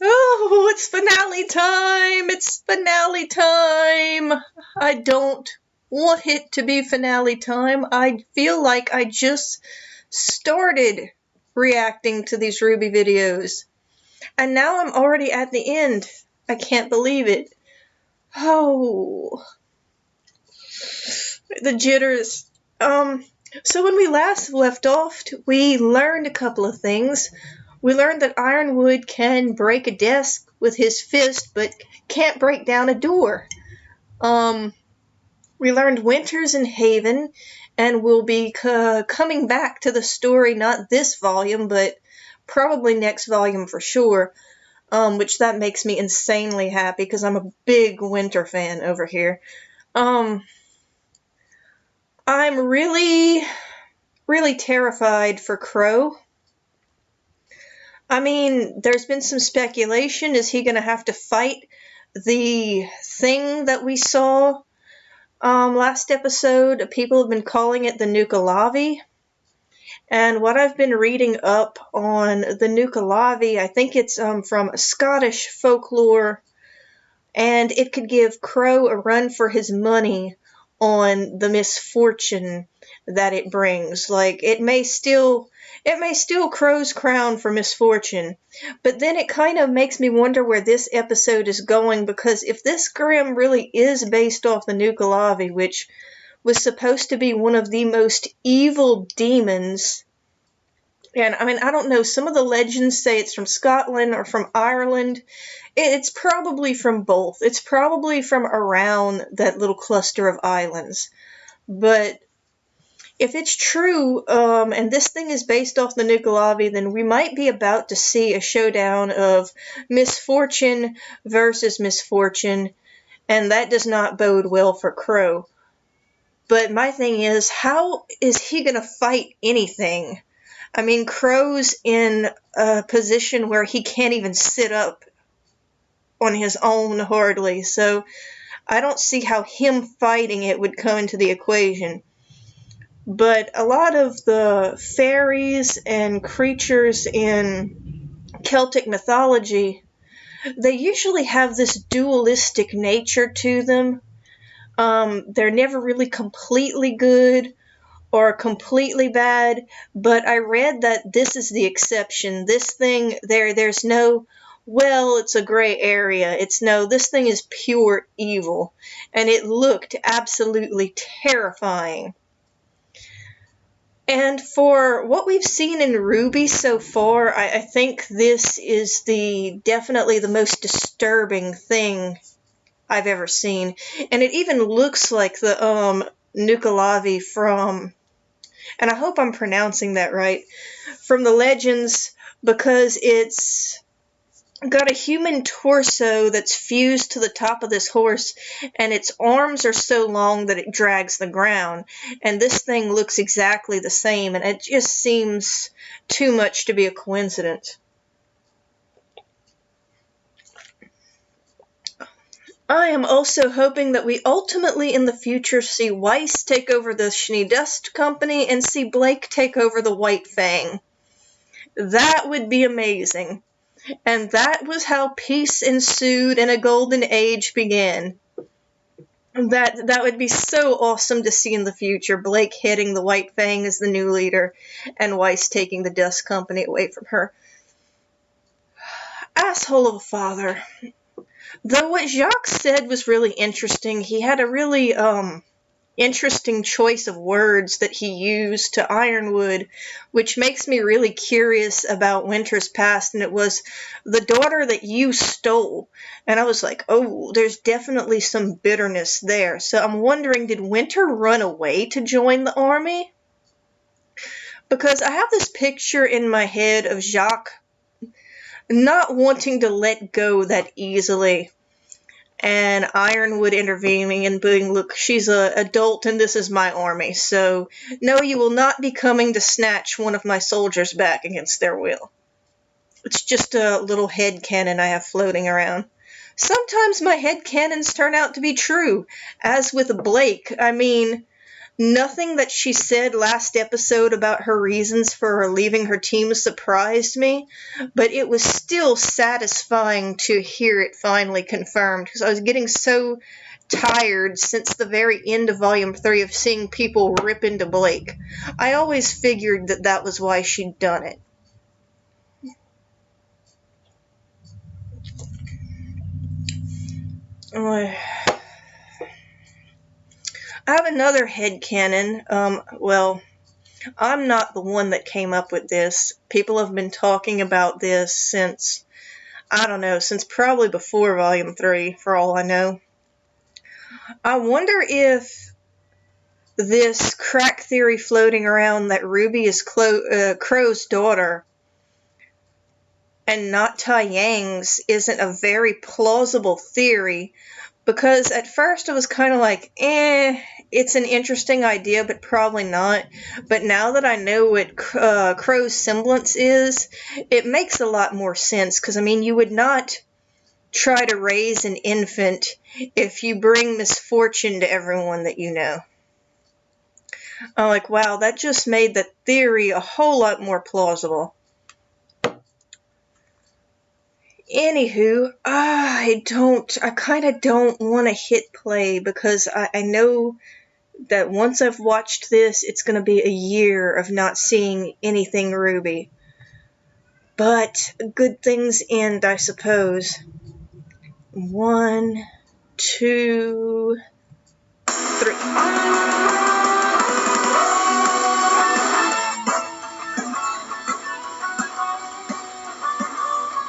Oh, it's finale time! It's finale time! I don't want it to be finale time. I feel like I just started reacting to these RWBY videos. And now I'm already at the end. I can't believe it. Oh. The jitters. So when we last left off, we learned a couple of things. We learned that Ironwood can break a desk with his fist, but can't break down a door. We learned Winter's in Haven, and we'll be coming back to the story, not this volume, but probably next volume for sure, which that makes me insanely happy, because I'm a big Winter fan over here. I'm really, really terrified for Qrow. I mean, there's been some speculation. Is he going to have to fight the thing that we saw last episode? People have been calling it the Nuckelavee. And what I've been reading up on the Nuckelavee, I think it's from Scottish folklore, and it could give Qrow a run for his money on the misfortune that it brings. Like, it may steal Qrow's crown for misfortune, but then it kind of makes me wonder where this episode is going, because if this Grimm really is based off the Nuckelavee, which was supposed to be one of the most evil demons, and I mean, I don't know, some of the legends say it's from Scotland or from Ireland. It's probably from both. It's probably from around that little cluster of islands. But if it's true, and this thing is based off the Nuckelavee, then we might be about to see a showdown of misfortune versus misfortune, and that does not bode well for Qrow. But my thing is, how is he going to fight anything? I mean, Qrow's in a position where he can't even sit up on his own hardly, so I don't see how him fighting it would come into the equation. But a lot of the fairies and creatures in Celtic mythology, they usually have this dualistic nature to them. They're never really completely good or completely bad, but I read that this is the exception. This thing, there's no, well, it's a gray area. It's no, this thing is pure evil. And it looked absolutely terrifying. And for what we've seen in RWBY so far, I think this is definitely the most disturbing thing I've ever seen. And it even looks like the Nuckelavee from, and I hope I'm pronouncing that right, from the legends, because it's got a human torso that's fused to the top of this horse, and its arms are so long that it drags the ground. And this thing looks exactly the same, and it just seems too much to be a coincidence. I am also hoping that we ultimately in the future see Weiss take over the Schnee Dust Company and see Blake take over the White Fang. That would be amazing. And that was how peace ensued and a golden age began. That would be so awesome to see in the future. Blake heading the White Fang as the new leader, and Weiss taking the Dust Company away from her. Asshole of a father. Though what Jacques said was really interesting. He had a really interesting choice of words that he used to Ironwood, which makes me really curious about Winter's past, and it was the daughter that you stole. And I was like, oh, there's definitely some bitterness there. So I'm wondering, did Winter run away to join the army? Because I have this picture in my head of Jacques not wanting to let go that easily, and Ironwood intervening and being, look, she's an adult and this is my army, so no, you will not be coming to snatch one of my soldiers back against their will. It's just a little headcanon I have floating around. Sometimes my headcanons turn out to be true, as with Blake. I mean, Nothing that she said last episode about her reasons for leaving her team surprised me, but it was still satisfying to hear it finally confirmed, because I was getting so tired since the very end of Volume 3 of seeing people rip into Blake. I always figured that that was why she'd done it. I have another headcanon. Well, I'm not the one that came up with this. People have been talking about this since, I don't know, since probably before Volume 3, for all I know. I wonder if this crack theory floating around that Ruby is Qrow's daughter and not Tai Yang's isn't a very plausible theory, because at first I was kind of like, it's an interesting idea, but probably not. But now that I know what Qrow's semblance is, it makes a lot more sense, because, I mean, you would not try to raise an infant if you bring misfortune to everyone that you know. I'm like, wow, that just made the theory a whole lot more plausible. Anywho, I kind of don't want to hit play, because I know that once I've watched this, it's going to be a year of not seeing anything RWBY. But good things end, I suppose. 1, 2, 3.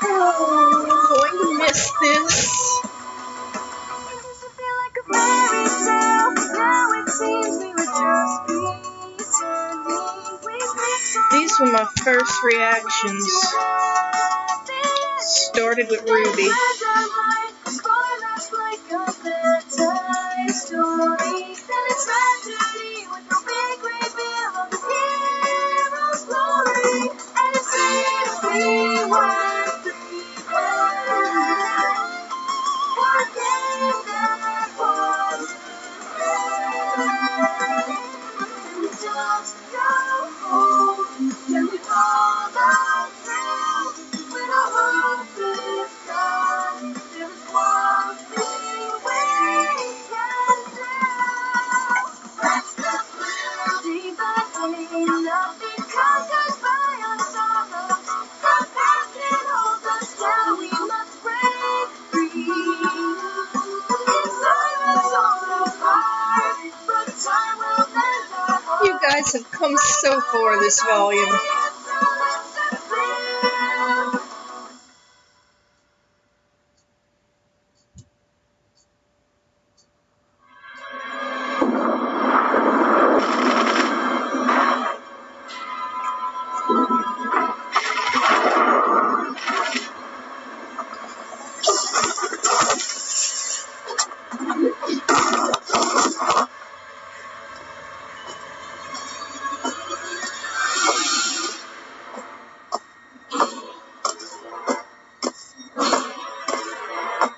Oh, I'm going to miss this. These were my first reactions. Started with RWBY. You guys have come so far this volume.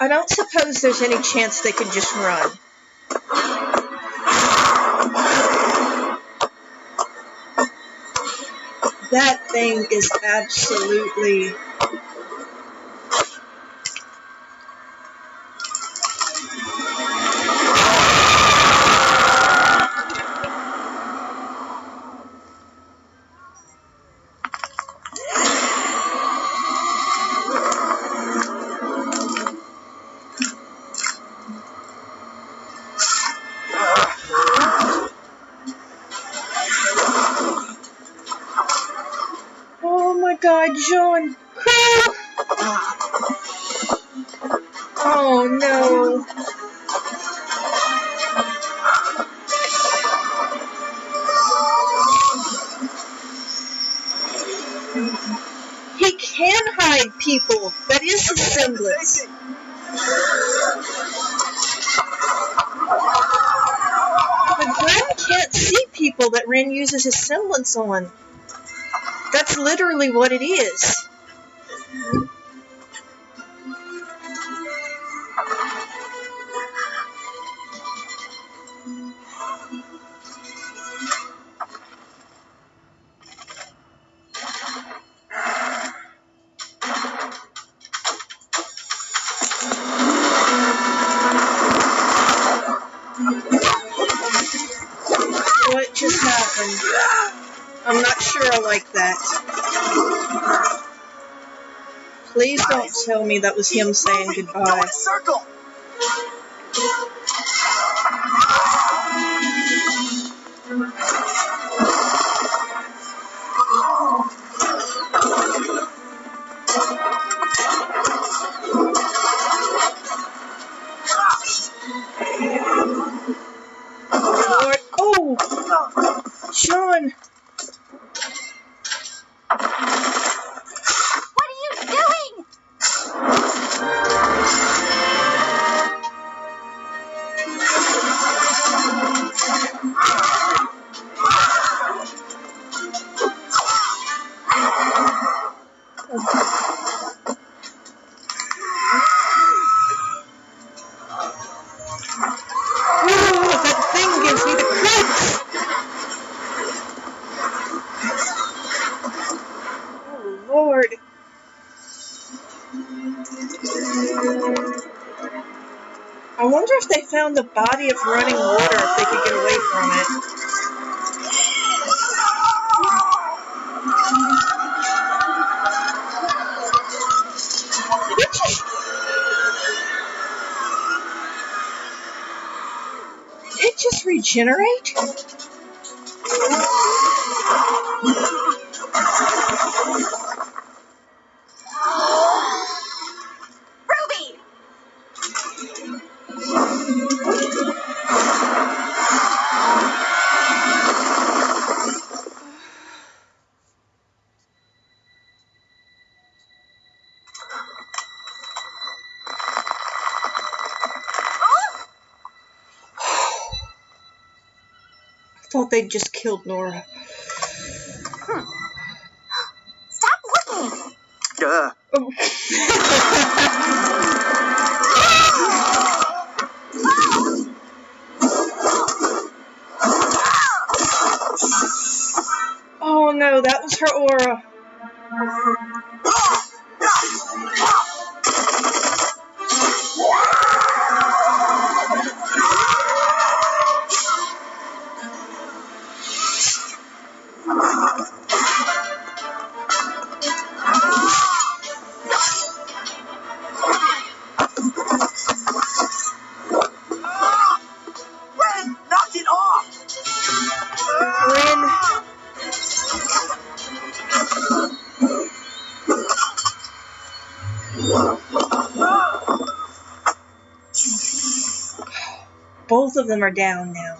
I don't suppose there's any chance they could just run. That thing is absolutely... Oh my God, John! Oh no! He can hide people. That is his semblance. But Ren can't see people that Ren uses his semblance on. That's literally what it is. happened. I'm not sure I like that. Please don't tell me that was him saying goodbye. Circle. Lord. Oh! Sean! What are you doing? That thing gives me the creeps! Oh, Lord. I wonder if they found the body of running water, if they could get away from it. Did it just regenerate? Ruby! I thought they'd just killed Nora. Stop looking! Duh. Oh. Oh no, that was her aura. Ren, knock it off. Ren. Both of them are down now.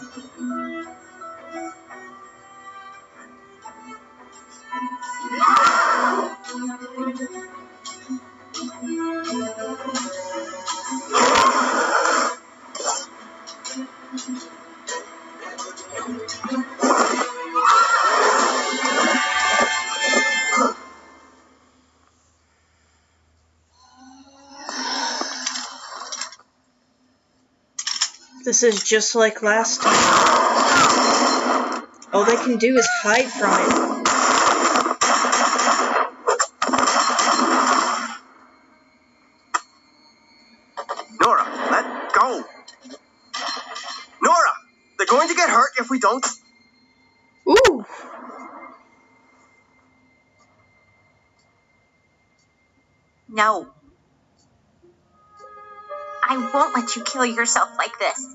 This is just like last time. All they can do is hide from it. Nora, let go. Nora, they're going to get hurt if we don't. Ooh! No. I won't let you kill yourself like this.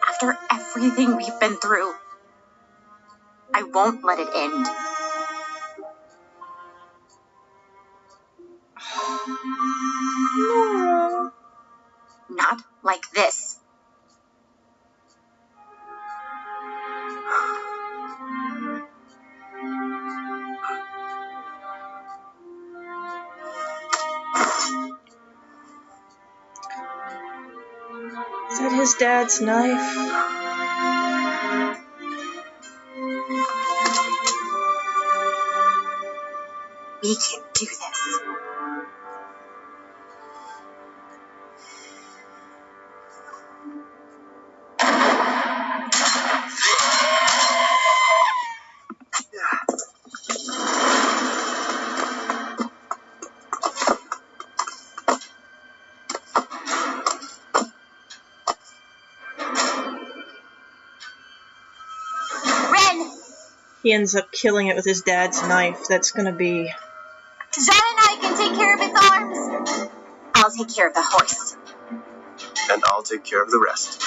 After everything we've been through, I won't let it end. Nora. Not like this. Is that his dad's knife? We can do this. He ends up killing it with his dad's knife. That's gonna be... John and I can take care of its arms. I'll take care of the horse. And I'll take care of the rest.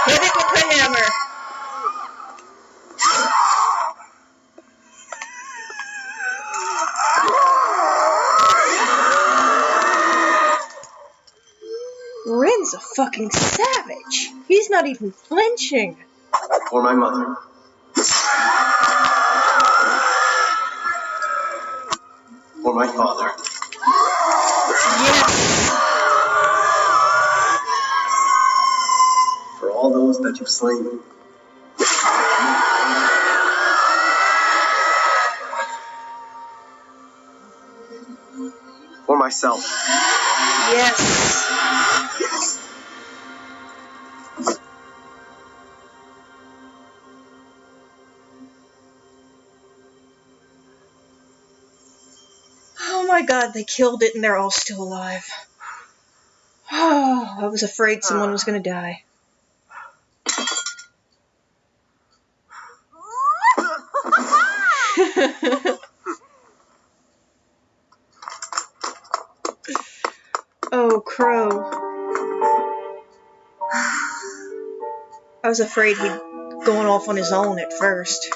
Hit it with the hammer. Ren's a fucking savage. He's not even flinching. For my mother. For my father. Yes. For all those that you've slain. For myself. Yes. Oh my god, they killed it and they're all still alive. Oh, I was afraid someone was gonna die. Oh, Qrow. I was afraid he'd gone off on his own at first.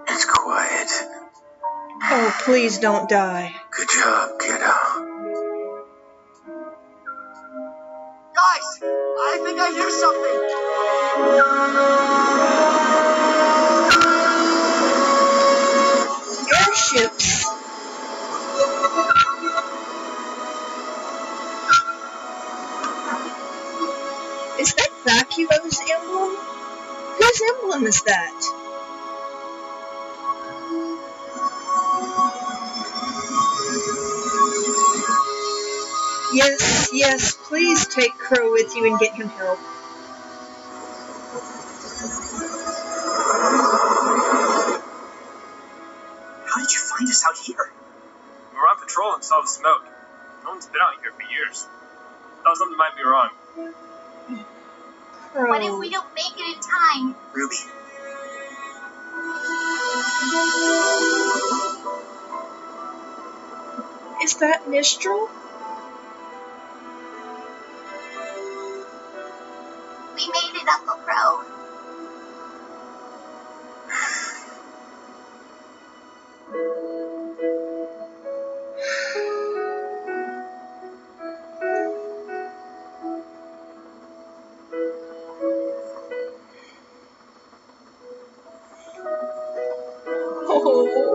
It's quiet. Oh, please don't die. Good job, kiddo. Guys, I think I hear something. Airships. Is that Vacuo's emblem? Whose emblem is that? Yes, yes, please take Qrow with you and get him help. How did you find us out here? We were on patrol and saw the smoke. No one's been out here for years. Thought something might be wrong. Qrow. What if we don't make it in time? Ruby. Is that Mistral? We made it, Uncle Qrow. Oh.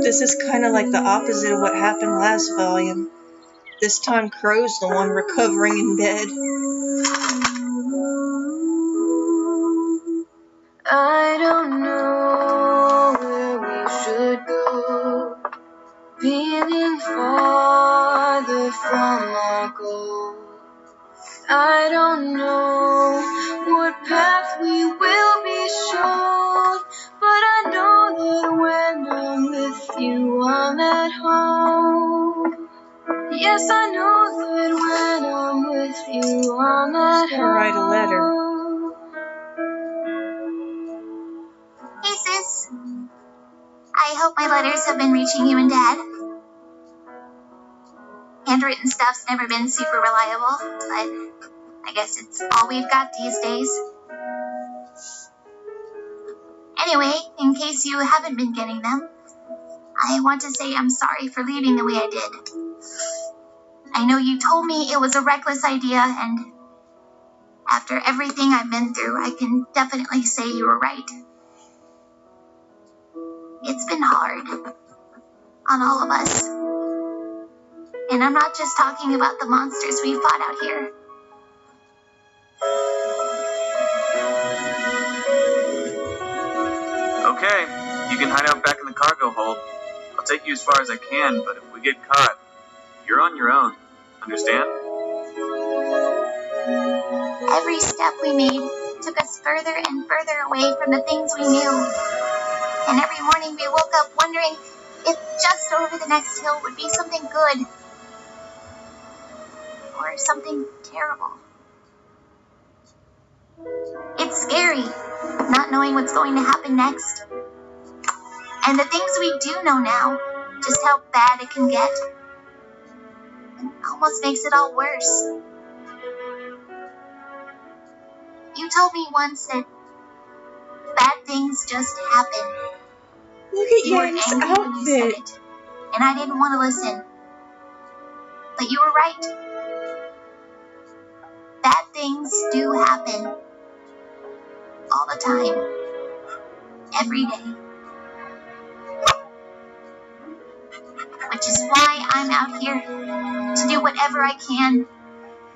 This is kind of like the opposite of what happened last volume. This time Qrow's the one recovering in bed. I don't know where we should go, feeling farther from our goal. I don't know what path we will be shown, but I know that when I'm with you, I'm at home. Yes, I know that when I'm with with you on that She's gonna write a letter. home. Hey, sis. I hope my letters have been reaching you and Dad. Handwritten stuff's never been super reliable, but I guess it's all we've got these days. Anyway, in case you haven't been getting them, I want to say I'm sorry for leaving the way I did. I know you told me it was a reckless idea, and after everything I've been through, I can definitely say you were right. It's been hard on all of us. And I'm not just talking about the monsters we fought out here. Okay, you can hide out back in the cargo hold. I'll take you as far as I can, but if we get caught, you're on your own. Understand? Every step we made took us further and further away from the things we knew. And every morning we woke up wondering if just over the next hill would be something good. Or something terrible. It's scary, not knowing what's going to happen next. And the things we do know now, just how bad it can get. It almost makes it all worse. You told me once that bad things just happen. Look at You were Yang's angry when you said outfit. it, and I didn't want to listen. But you were right. Bad things do happen. All the time. Every day. Which is why I'm out here. To do whatever I can.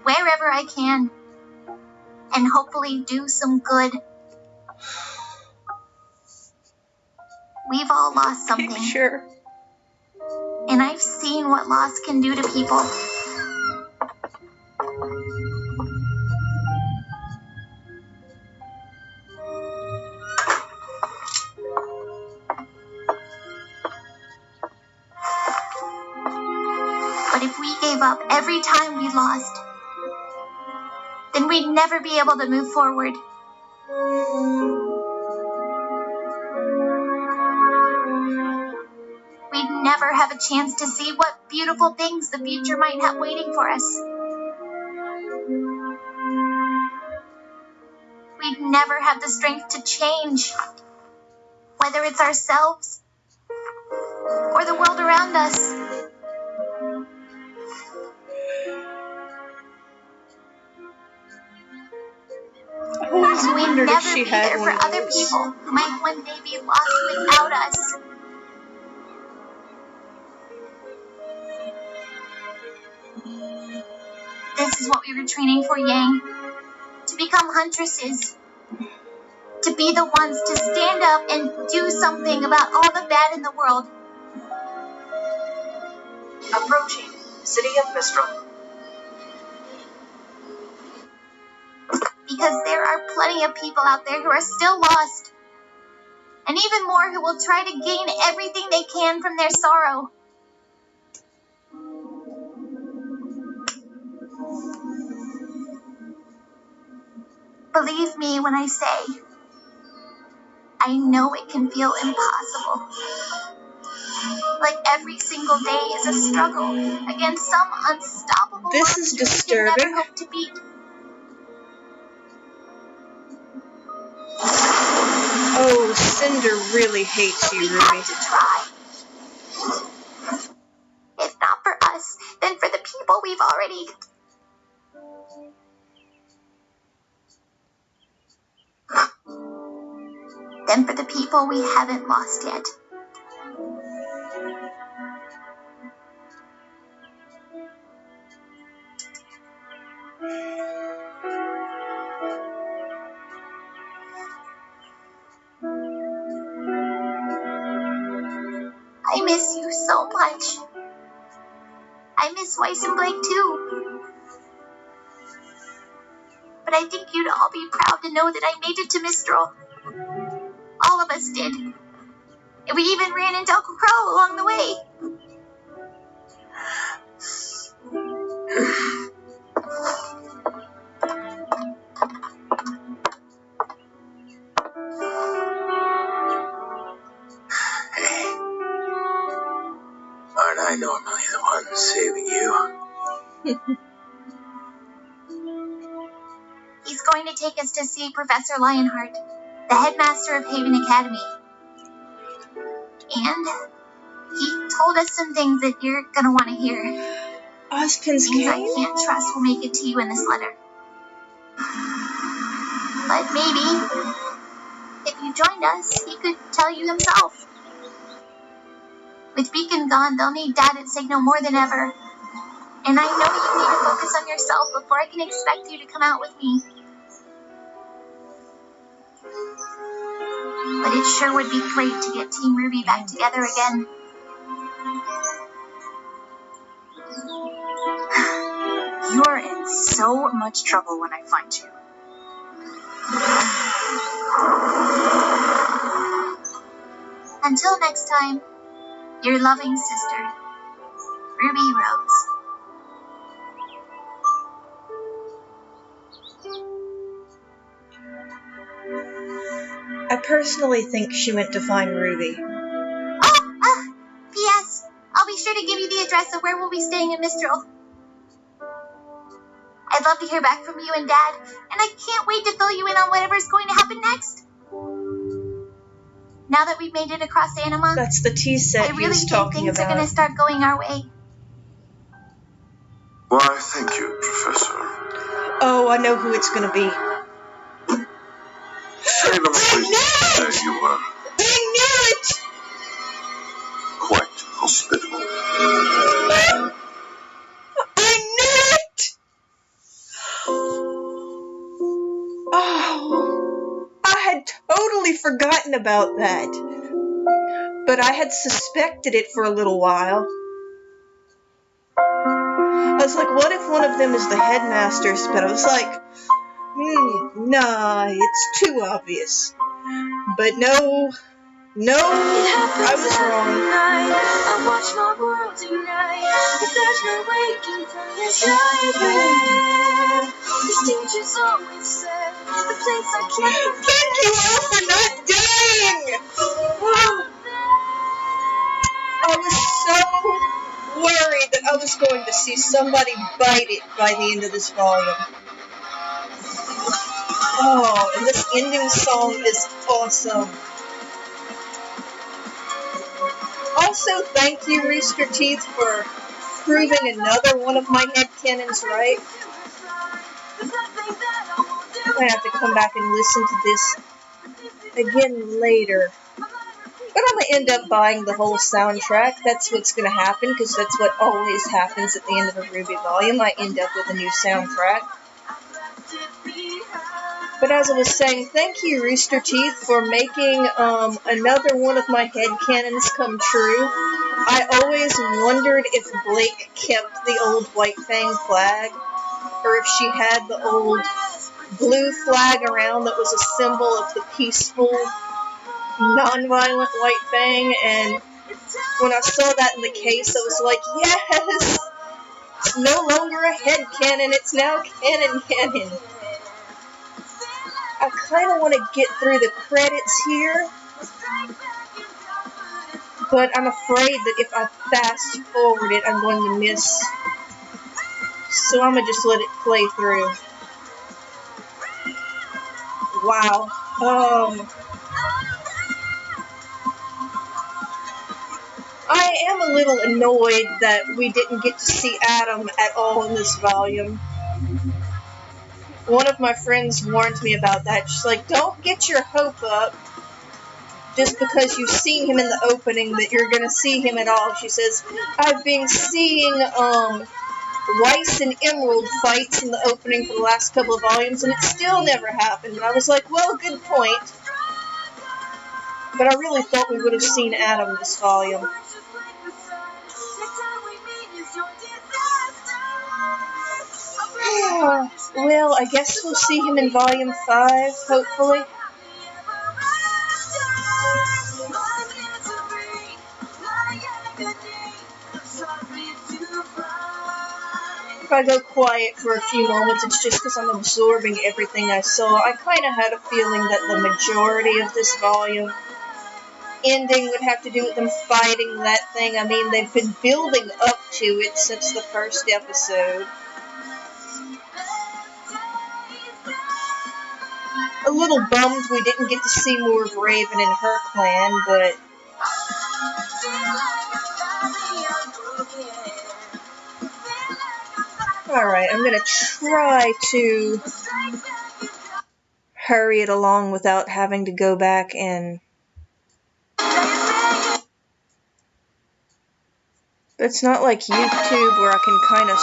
Wherever I can. And hopefully do some good. We've all lost something. Picture. And I've seen what loss can do to people. But if we gave up every time we lost, then we'd never be able to move forward. We'd never have a chance to see what beautiful things the future might have waiting for us. We'd never have the strength to change, whether it's ourselves or the world around us. I always And we'd wondered if never she be had there one for of other those. people who might one day be lost without us. This is what we were training for, Yang. To become huntresses. To be the ones to stand up and do something about all the bad in the world. Approaching city of Mistral. Because there are plenty of people out there who are still lost. And even more who will try to gain everything they can from their sorrow. Believe me when I say, I know it can feel impossible. Like every single day is a struggle against some unstoppable This is monster we can never disturbing. hope to beat. Oh, Cinder really hates you, We Ruby. have to try. If not for us, then for the people we've already... Then for the people we haven't lost yet. I miss you so much. I miss Weiss and Blake too. But I think you'd all be proud to know that I made it to Mistral. All of us did. And we even ran into Uncle Qrow along the way. leaving you. He's going to take us to see Professor Lionheart, the headmaster of Haven Academy. And he told us some things that you're going to want to hear. Ozpin's Things I cane? can't trust will make it to you in this letter. But maybe, if you joined us, he could tell you himself. With Beacon gone, they'll need Dad at Signal more than ever. And I know you need to focus on yourself before I can expect you to come out with me. But it sure would be great to get Team RWBY back together again. You're in so much trouble when I find you. Until next time, your loving sister, Ruby Rose. I personally think she went to find Ruby. Oh, P.S. I'll be sure to give you the address of where we'll be staying in Mistral. I'd love to hear back from you and Dad, and I can't wait to fill you in on whatever's going to happen next. Now that we've made it across Anima, That's the tea set I he really was think talking things are going about. to start going our way. Why, thank you, Professor. Oh, I know who it's gonna be. Say the least. There you were. I knew it! Quite hospitable. I knew it! Oh, I had totally forgotten about that. But I had suspected it for a little while. I was like, what if one of them is the headmasters? But I was like, nah, it's too obvious. But no, I was wrong. I watch my world tonight, but there's no waking from this nightmare. These teachers always said the place I can't Thank you all for not dying! Wow. I was so worried that I was going to see somebody bite it by the end of this volume. Oh, and this ending song is awesome. Also, thank you, Rooster Teeth, for proving another one of my headcanons right. I'm going to have to come back and listen to this again later. But I'm going to end up buying the whole soundtrack. That's what's going to happen, because that's what always happens at the end of a RWBY volume. I end up with a new soundtrack. But as I was saying, thank you, Rooster Teeth, for making another one of my headcanons come true. I always wondered if Blake kept the old White Fang flag, or if she had the old blue flag around that was a symbol of the peaceful, non-violent White Fang. And when I saw that in the case, I was like, yes! It's no longer a headcanon, it's now canon. I kind of want to get through the credits here, but I'm afraid that if I fast forward it, I'm going to miss. So I'm going to just let it play through. Wow. I am a little annoyed that we didn't get to see Adam at all in this volume. One of my friends warned me about that. She's like, don't get your hope up just because you've seen him in the opening that you're going to see him at all. She says, I've been seeing Weiss and Emerald fights in the opening for the last couple of volumes, and it still never happened. And I was like, well, good point. But I really thought we would have seen Adam this volume. Well, I guess we'll see him in Volume 5, hopefully. If I go quiet for a few moments, it's just because I'm absorbing everything I saw. I kind of had a feeling that the majority of this volume ending would have to do with them fighting that thing. I mean, they've been building up to it since the first episode. A little bummed we didn't get to see more of Raven and her clan, but alright, I'm gonna try to hurry it along without having to go back and... It's not like YouTube where I can kind of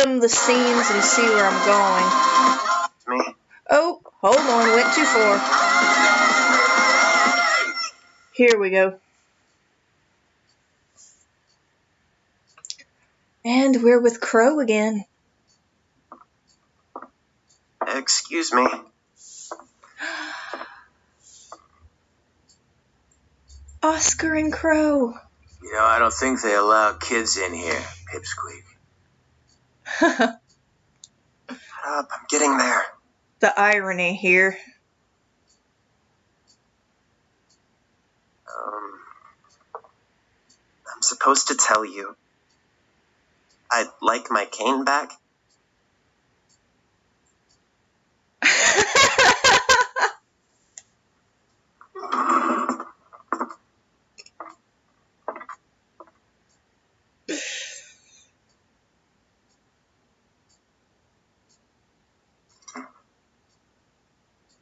skim the scenes and see where I'm going. Me? Oh, hold on, went too far. Here we go. And we're with Qrow again. Excuse me. Oscar and Qrow. You know, I don't think they allow kids in here, Pipsqueak. Shut up, I'm getting there. The irony here. I'm supposed to tell you. I'd like my cane back.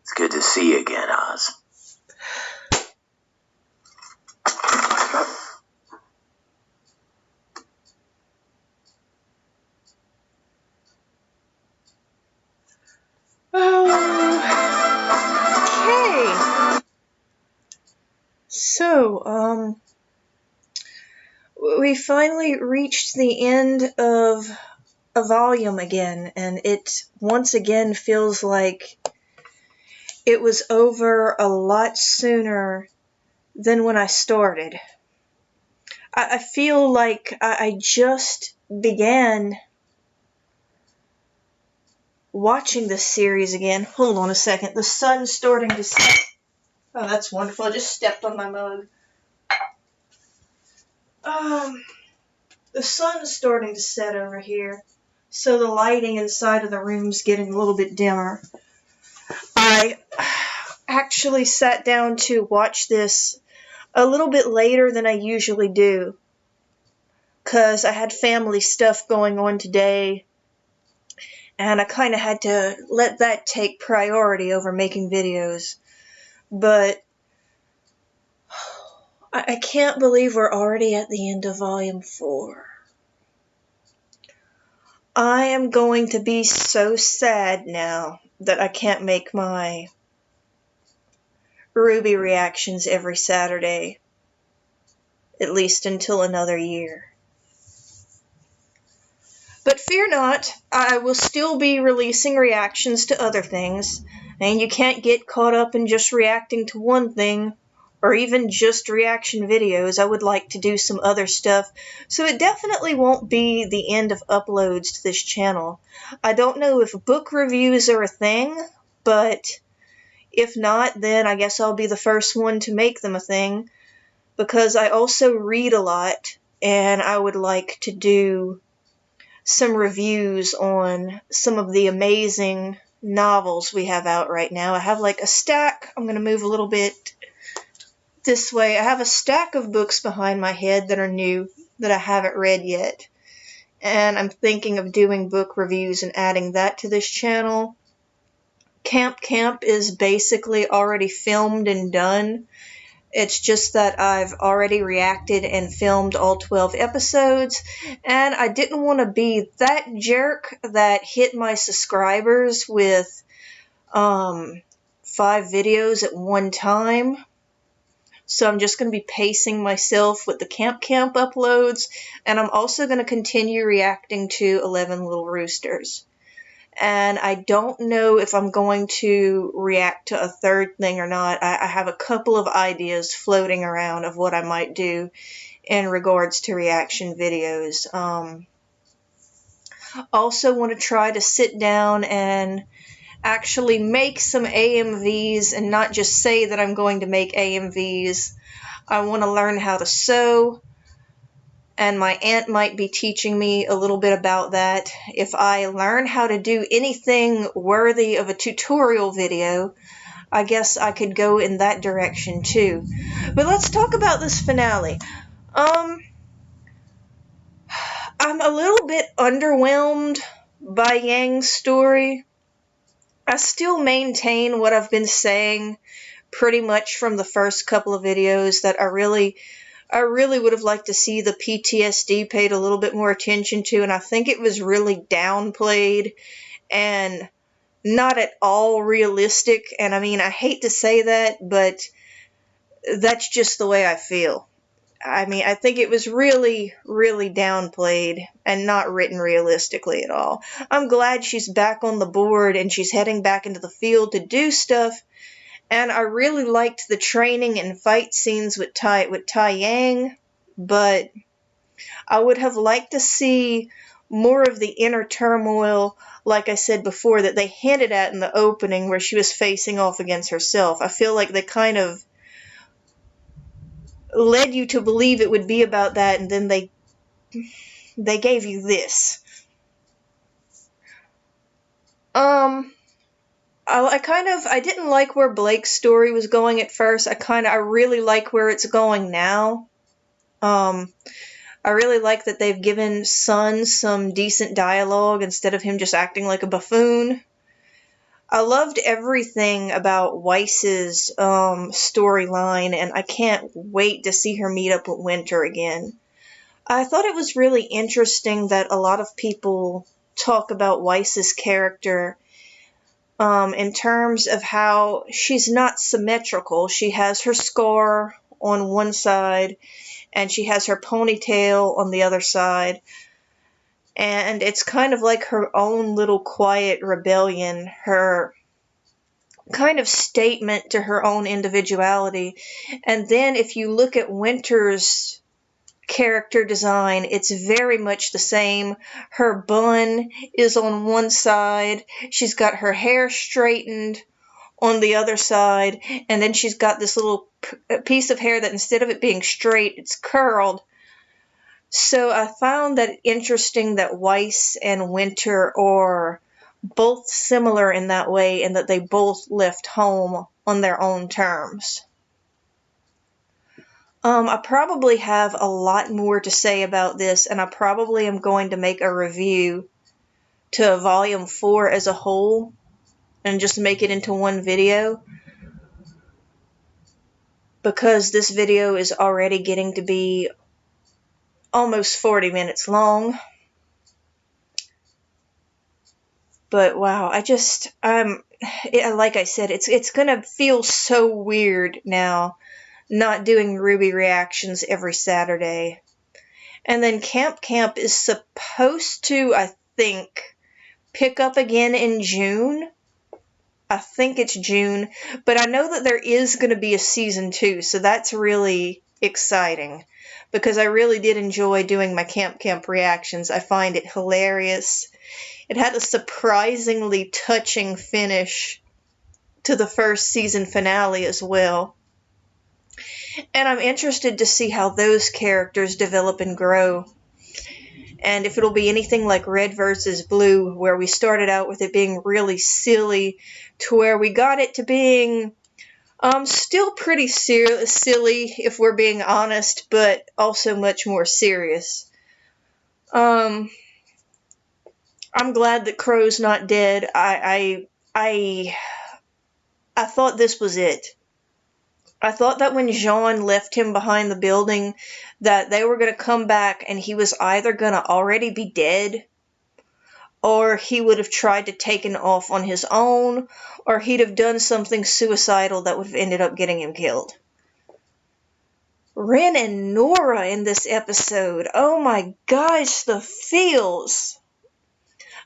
It's good to see you again, Oz. Okay. So, we finally reached the end of a volume again, and it once again feels like it was over a lot sooner than when I started. I feel like I just began watching this series again. Hold on a second. The sun's starting to set. Oh, that's wonderful. I just stepped on my mug. The sun's starting to set over here, so the lighting inside of the room's getting a little bit dimmer. I actually sat down to watch this a little bit later than I usually do, because I had family stuff going on today, and I kind of had to let that take priority over making videos. But I can't believe we're already at the end of Volume 4. I am going to be so sad now that I can't make my RWBY reactions every Saturday, at least until another year. But fear not, I will still be releasing reactions to other things, and you can't get caught up in just reacting to one thing, or even just reaction videos. I would like to do some other stuff, so it definitely won't be the end of uploads to this channel. I don't know if book reviews are a thing, but if not, then I guess I'll be the first one to make them a thing, because I also read a lot, and I would like to do some reviews on some of the amazing novels we have out right now. I have like a stack. I'm going to move a little bit this way. I have a stack of books behind my head that are new that I haven't read yet, and I'm thinking of doing book reviews and adding that to this channel. Camp is basically already filmed and done. It's just that I've already reacted and filmed all 12 episodes, and I didn't want to be that jerk that hit my subscribers with 5 videos at one time. So I'm just going to be pacing myself with the Camp uploads, and I'm also going to continue reacting to 11 Little Roosters. And I don't know if I'm going to react to a third thing or not. I have a couple of ideas floating around of what I might do in regards to reaction videos. Also want to try to sit down and actually make some AMVs and not just say that I'm going to make AMVs. I want to learn how to sew, and my aunt might be teaching me a little bit about that. If I learn how to do anything worthy of a tutorial video, I guess I could go in that direction too. But let's talk about this finale. I'm a little bit underwhelmed by Yang's story. I still maintain what I've been saying pretty much from the first couple of videos, that I really would have liked to see the PTSD paid a little bit more attention to, and I think it was really downplayed and not at all realistic. And I mean, I hate to say that, but that's just the way I feel. I mean, I think it was really, really downplayed and not written realistically at all. I'm glad she's back on the board and she's heading back into the field to do stuff. And I really liked the training and fight scenes with Tai Yang, but I would have liked to see more of the inner turmoil, like I said before, that they hinted at in the opening where she was facing off against herself. I feel like they kind of led you to believe it would be about that, and then they gave you this. I didn't like where Blake's story was going at first. I really like where it's going now. I really like that they've given Sun some decent dialogue instead of him just acting like a buffoon. I loved everything about Weiss's storyline, and I can't wait to see her meet up with Winter again. I thought it was really interesting that a lot of people talk about Weiss's character in terms of how she's not symmetrical. She has her scar on one side, and she has her ponytail on the other side. And it's kind of like her own little quiet rebellion, her kind of statement to her own individuality. And then if you look at Winter's character design, it's very much the same. Her bun is on one side, she's got her hair straightened on the other side, and then she's got this little piece of hair that instead of it being straight, it's curled. So I found that interesting that Weiss and Winter are both similar in that way, and that they both left home on their own terms. I probably have a lot more to say about this, and I probably am going to make a review to Volume 4 as a whole, and just make it into one video, because this video is already getting to be almost 40 minutes long. But wow, like I said, it's gonna feel so weird now not doing RWBY reactions every Saturday. And then Camp is supposed to, I think, pick up again in June. I think it's June, but I know that there is going to be a season 2, so that's really exciting, because I really did enjoy doing my Camp reactions. I find it hilarious. It had a surprisingly touching finish to the first season finale as well. And I'm interested to see how those characters develop and grow. And if it'll be anything like Red versus Blue, where we started out with it being really silly, to where we got it to being still pretty silly, if we're being honest, but also much more serious. I'm glad that Qrow's not dead. I thought this was it. I thought that when Jean left him behind the building, that they were going to come back and he was either going to already be dead, or he would have tried to take off on his own, or he'd have done something suicidal that would have ended up getting him killed. Ren and Nora in this episode. Oh my gosh, the feels.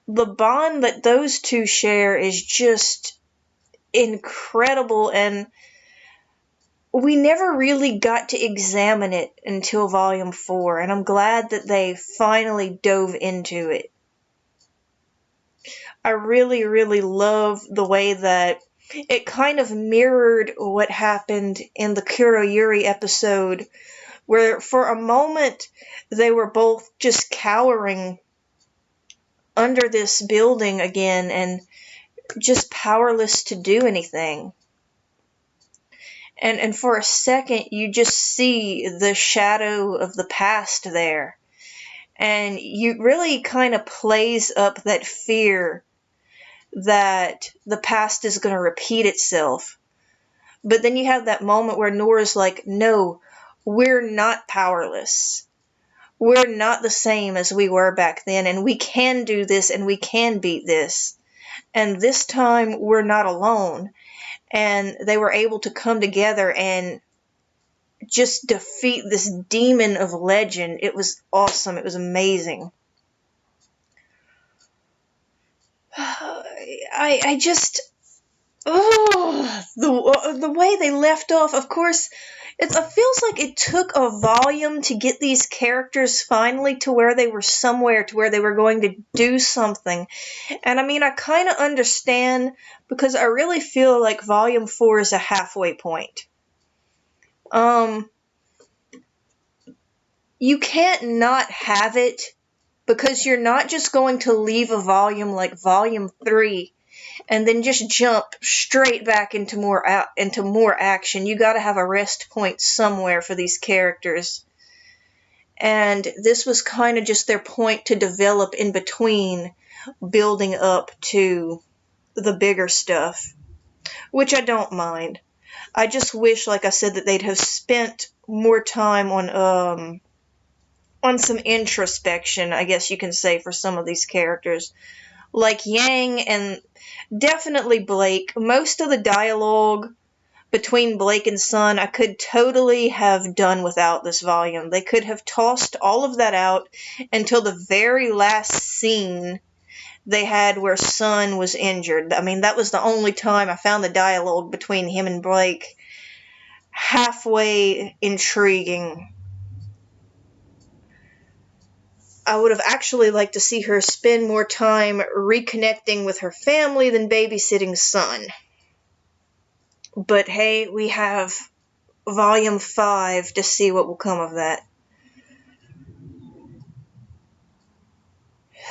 The bond that those two share is just incredible, and we never really got to examine it until Volume 4, and I'm glad that they finally dove into it. I really, really love the way that it kind of mirrored what happened in the CRWBY episode, where for a moment they were both just cowering under this building again and just powerless to do anything. And for a second you just see the shadow of the past there. And you really kind of plays up that fear that the past is going to repeat itself. But then you have that moment where Nora's like, no, we're not powerless. We're not the same as we were back then, and we can do this and we can beat this. And this time we're not alone. And they were able to come together and just defeat this demon of legend. It was awesome. It was amazing. I just... Oh, the way they left off, of course, it feels like it took a volume to get these characters finally to where they were somewhere, to where they were going to do something. And I mean, I kind of understand, because I really feel like Volume 4 is a halfway point. You can't not have it, because you're not just going to leave a volume like Volume 3 and then just jump straight back into more action. You got to have a rest point somewhere for these characters. And this was kind of just their point to develop in between, building up to the bigger stuff, which I don't mind. I just wish, like I said, that they'd have spent more time on some introspection, I guess you can say, for some of these characters. Like Yang and definitely Blake. Most of the dialogue between Blake and Sun I could totally have done without this volume. They could have tossed all of that out until the very last scene they had where Sun was injured. I mean, that was the only time I found the dialogue between him and Blake halfway intriguing. I would have actually liked to see her spend more time reconnecting with her family than babysitting Sun. But hey, we have Volume 5 to see what will come of that.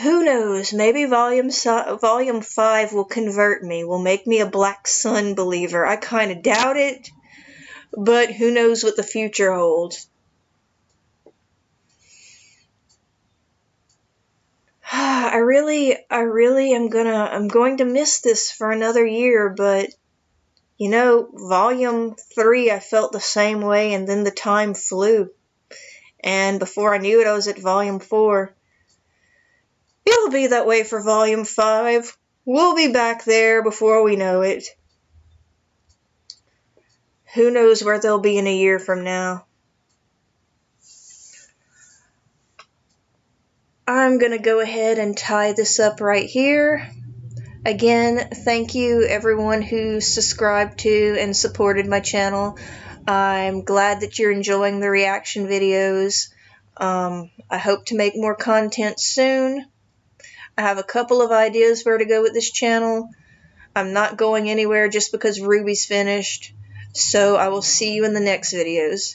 Who knows, maybe Volume 5 will convert me, will make me a Black Sun believer. I kind of doubt it, but who knows what the future holds. I'm going to miss this for another year, but you know, Volume 3 I felt the same way, and then the time flew. And before I knew it, I was at Volume 4. It'll be that way for Volume 5. We'll be back there before we know it. Who knows where they'll be in a year from now. I'm going to go ahead and tie this up right here. Again, thank you everyone who subscribed to and supported my channel. I'm glad that you're enjoying the reaction videos. I hope to make more content soon. I have a couple of ideas where to go with this channel. I'm not going anywhere just because RWBY's finished. So I will see you in the next videos.